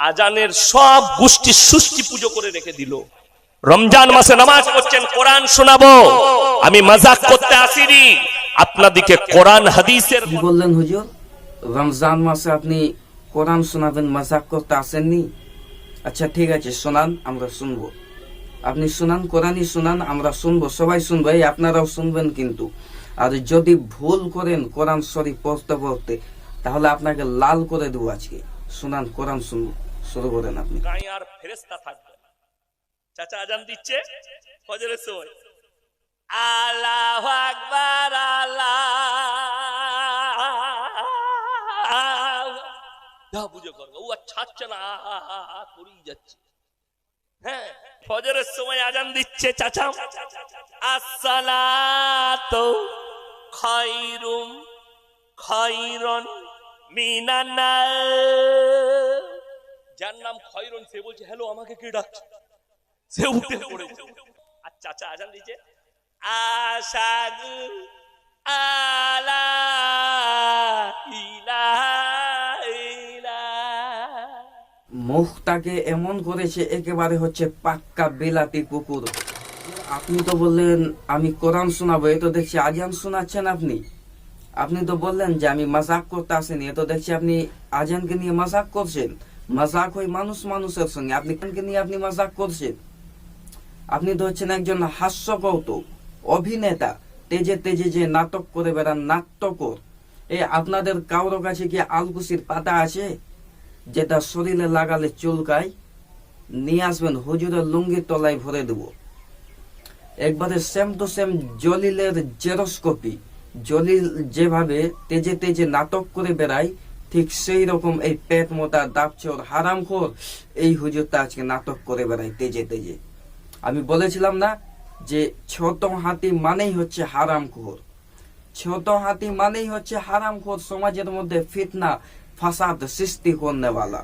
আজানের সব গোষ্ঠী সুষ্টি পুজো করে রেখে দিল। রমজান মাসে নামাজ পড়ছেন, কোরআন শোনাবো, আমি মাজাক করতে আসিনি, আপনাদেরকে কোরআন হাদিসের বললেন হুজুর রমজান মাসে আপনি কোরআন শোনাবেন, মাজাক করতে আসেননি। আচ্ছা ঠিক আছে, শোনান, আমরা শুনবো। আপনি শোনান, কোরআনই শোনান, আমরা শুনবো, সবাই শুনবো, এই আপনারাও শুনবেন কিন্তু। আর যদি ভুল করেন কোরআন শরীফ পড়তে পড়তে, তাহলে আপনাকে লাল করে দেবো আজকে। শোনান, কোরআন শুনবো, শুরু করেন আপনি। গায়ে আর ফেরেশতা থাকবে না। চাচা আজান দিচ্ছে ফজরের সময়, আল্লাহু আকবার, আল্লাহ যা বুঝে করবে, ও ছাড়ছে না, করেই যাচ্ছে। হ্যাঁ, ফজরের সময় আজান দিচ্ছে চাচা, আসসালাতু খায়রুম খায়রুন মিনান নার। যার নাম খয়রুন সে বলছে হ্যালো, আমাকে কে ডাকছে, সে উঠে পড়েছে। আর চাচা আজান দিচ্ছে, আশহাদু আল্লা ইলাহা ইল্লাল্লাহ। মুখটাকে এমন করেছে একেবারে হচ্ছে পাক্কা বিলাতি কুকুর। আপনি তো বললেন আমি কোরআন শোনাবো, এ তো দেখছি আজান শোনাচ্ছেন আপনি। আপনি তো বললেন যে আমি মাজাক করতে আসেনি, এ তো দেখছি আপনি আজানকে নিয়ে মাজাক করছেন। মাজাক হয় মানুষ মানুষের সঙ্গে, আপনি কোনকে নিয়ে আপনি মাজাক করছেন? আপনি তো হচ্ছেন একজন হাস্য কৌতুক অভিনেতা, তেজে তেজে যে নাটক করে বেড়ান, নাট্যকর। এই আপনাদের কারোর কাছে কি আলকুশির পাতা আছে যেটা শরীরে লাগালে চুলকায়? নিয়ে আসবেন, হুজুরের লুঙ্গির তলায় ভরে দেব। একবারে সেম টু সেম জলিলের জেরক্স কপি। জলিল যেভাবে তেজে তেজে নাটক করে বেড়ায়, ঠিক সেই রকম এই পেট মোটা দাপচোর হারামখোর এই হুজুরটা আজকে নাটক করে বেড়ায় তেজে তেজে। আমি বলেছিলাম না যে ছোট হাতি মানেই হচ্ছে হারামখোর, ছোট হাতি মানেই হচ্ছে হারামখোর, সমাজের মধ্যে ফিতনা ফাসাদ সৃষ্টি করনেওয়ালা।